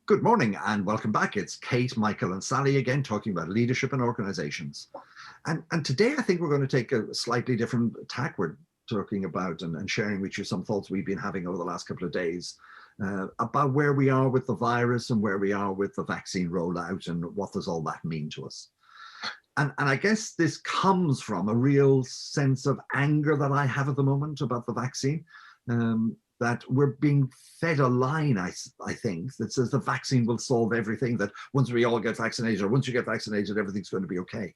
Good morning and welcome back. It's Kate, Michael and Sally again talking about leadership and organizations. And today I think we're going to take a slightly different tack. We're talking about and sharing with you some thoughts we've been having over the last couple of days about where we are with the virus and where we are with the vaccine rollout and what does all that mean to us. And I guess this comes from a real sense of anger that I have at the moment about the vaccine. That we're being fed a line, I think, that says the vaccine will solve everything, that once we all get vaccinated, or once you get vaccinated, everything's going to be okay.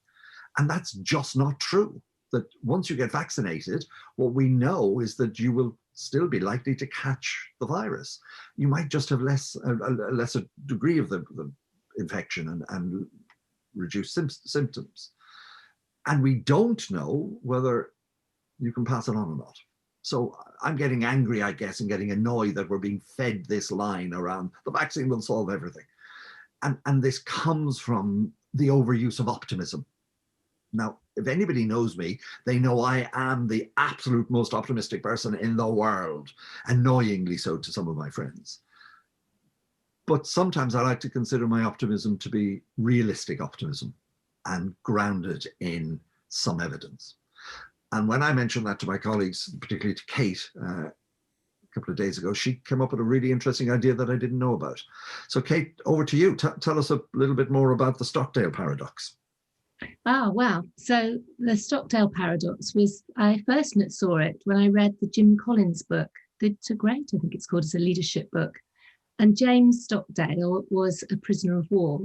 And that's just not true. That once you get vaccinated, what we know is that you will still be likely to catch the virus. You might just have a lesser degree of the infection and reduced symptoms. And we don't know whether you can pass it on or not. So I'm getting angry, I guess, and getting annoyed that we're being fed this line around the vaccine will solve everything. And this comes from the overuse of optimism. Now, if anybody knows me, they know I am the absolute most optimistic person in the world, annoyingly so to some of my friends. But sometimes I like to consider my optimism to be realistic optimism and grounded in some evidence. And when I mentioned that to my colleagues, particularly to Kate, a couple of days ago, she came up with a really interesting idea that I didn't know about. So Kate, over to you. Tell us a little bit more about the Stockdale Paradox. Oh, wow. So the Stockdale Paradox was, I first saw it when I read the Jim Collins book, The to Great, I think it's called, as a leadership book. And James Stockdale was a prisoner of war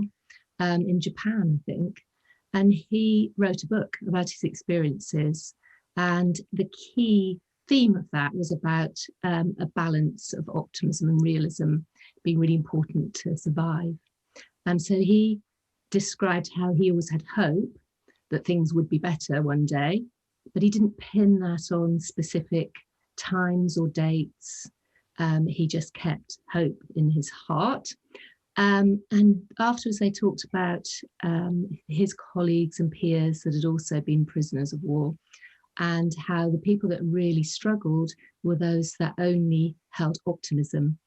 in Japan, I think. And he wrote a book about his experiences. And the key theme of that was about a balance of optimism and realism being really important to survive. And so he described how he always had hope that things would be better one day, but he didn't pin that on specific times or dates. He just kept hope in his heart. And afterwards, they talked about his colleagues and peers that had also been prisoners of war, and how the people that really struggled were those that only held optimism.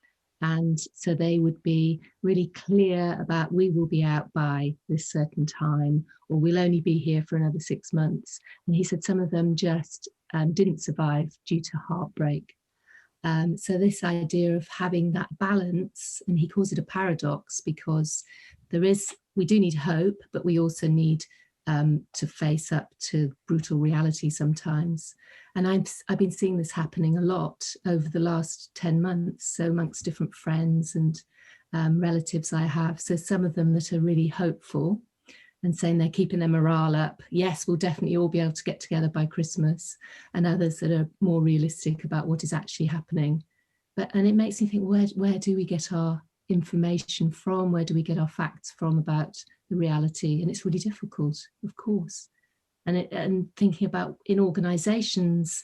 And so they would be really clear about, we will be out by this certain time, or we'll only be here for another 6 months. And he said some of them just didn't survive due to heartbreak. So this idea of having that balance, and he calls it a paradox, because we do need hope, but we also need to face up to brutal reality sometimes. And I've been seeing this happening a lot over the last 10 months, so amongst different friends and relatives I have. So some of them that are really hopeful and saying they're keeping their morale up. Yes, we'll definitely all be able to get together by Christmas. And others that are more realistic about what is actually happening. And it makes me think, where do we get our information from? Where do we get our facts from about the reality? And it's really difficult, of course. And thinking about in organizations,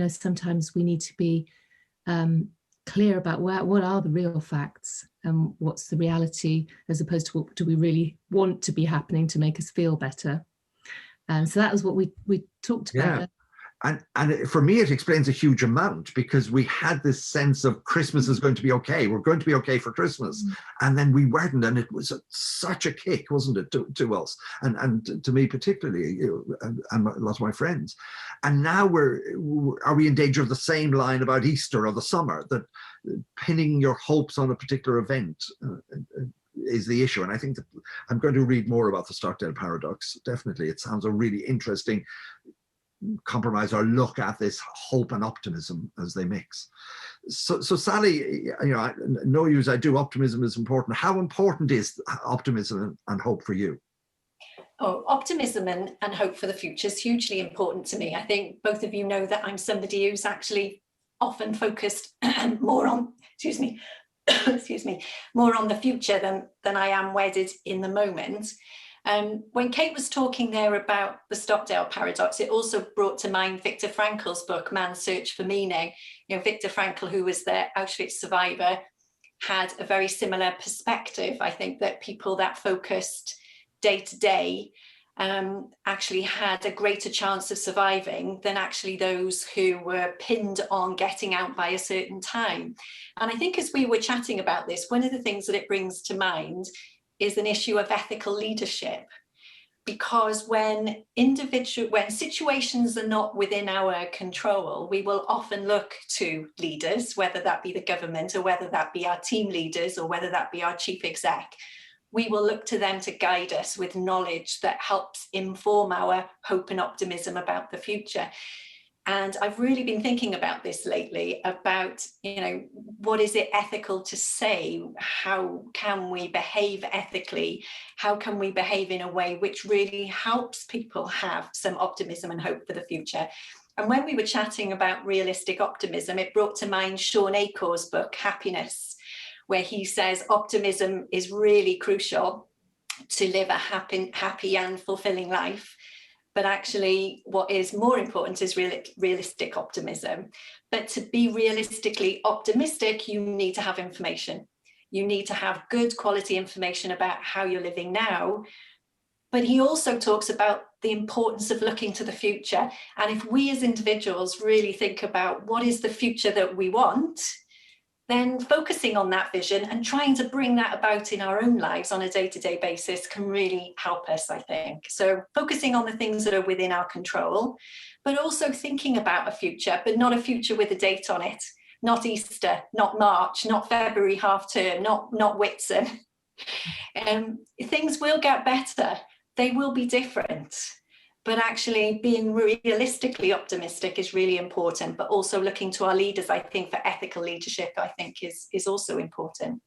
sometimes we need to be clear about what are the real facts and what's the reality, as opposed to what do we really want to be happening to make us feel better. So that was what we talked about. Yeah. And for me, it explains a huge amount, because we had this sense of Christmas is going to be okay. We're going to be okay for Christmas. And then we weren't. And it was such a kick, wasn't it, to us? And to me particularly, and a lot of my friends. And now are we in danger of the same line about Easter or the summer, that pinning your hopes on a particular event is the issue? And I think that I'm going to read more about the Stockdale Paradox. Definitely. It sounds a really interesting compromise or look at this hope and optimism as they mix. So Sally, I know you as I do, optimism is important. How important is optimism and hope for you? Oh, optimism and hope for the future is hugely important to me. I think both of you know that I'm somebody who's actually often focused more on, more on the future than I am wedded in the moment. When Kate was talking there about the Stockdale Paradox, it also brought to mind Viktor Frankl's book, Man's Search for Meaning. Viktor Frankl, who was the Auschwitz survivor, had a very similar perspective. I think that people that focused day to day actually had a greater chance of surviving than actually those who were pinned on getting out by a certain time. And I think as we were chatting about this, one of the things that it brings to mind is an issue of ethical leadership. Because when situations are not within our control, we will often look to leaders, whether that be the government or whether that be our team leaders or whether that be our chief exec. We will look to them to guide us with knowledge that helps inform our hope and optimism about the future. And I've really been thinking about this lately, about, what is it ethical to say? How can we behave ethically? How can we behave in a way which really helps people have some optimism and hope for the future? And when we were chatting about realistic optimism, it brought to mind Sean Acor's book, Happiness, where he says optimism is really crucial to live a happy and fulfilling life. But actually, what is more important is realistic optimism. But to be realistically optimistic, you need to have information. You need to have good quality information about how you're living now. But he also talks about the importance of looking to the future. And if we as individuals really think about what is the future that we want, then focusing on that vision and trying to bring that about in our own lives on a day-to-day basis can really help us, I think. So focusing on the things that are within our control, but also thinking about a future, but not a future with a date on it, not Easter, not March, not February half term, not Whitsun. Things will get better. They will be different. But actually being realistically optimistic is really important, but also looking to our leaders, I think, for ethical leadership, I think is also important.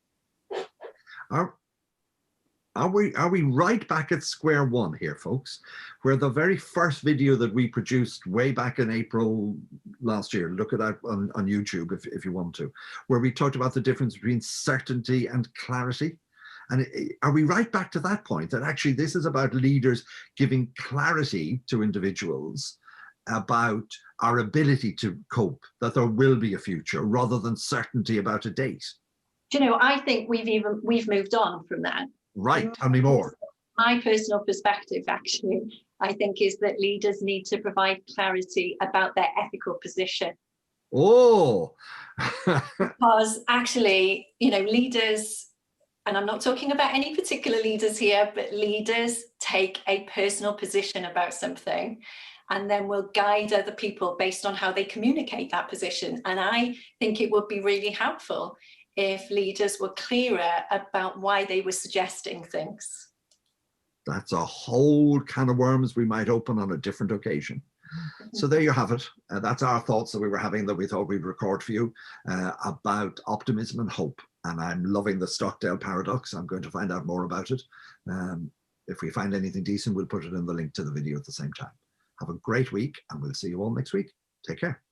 Are we right back at square one here, folks, where the very first video that we produced way back in April last year, look at that on YouTube if you want to, where we talked about the difference between certainty and clarity? And are we right back to that point, that actually this is about leaders giving clarity to individuals about our ability to cope, that there will be a future, rather than certainty about a date? I think we've moved on from that. Right, tell me more. My personal perspective, actually, I think, is that leaders need to provide clarity about their ethical position. Oh! Because actually, leaders, and I'm not talking about any particular leaders here, but leaders take a personal position about something and then will guide other people based on how they communicate that position. And I think it would be really helpful if leaders were clearer about why they were suggesting things. That's a whole can of worms we might open on a different occasion. So there you have it. That's our thoughts that we were having, that we thought we'd record for you, about optimism and hope. And I'm loving the Stockdale Paradox. I'm going to find out more about it. If we find anything decent, we'll put it in the link to the video at the same time. Have a great week, and we'll see you all next week. Take care.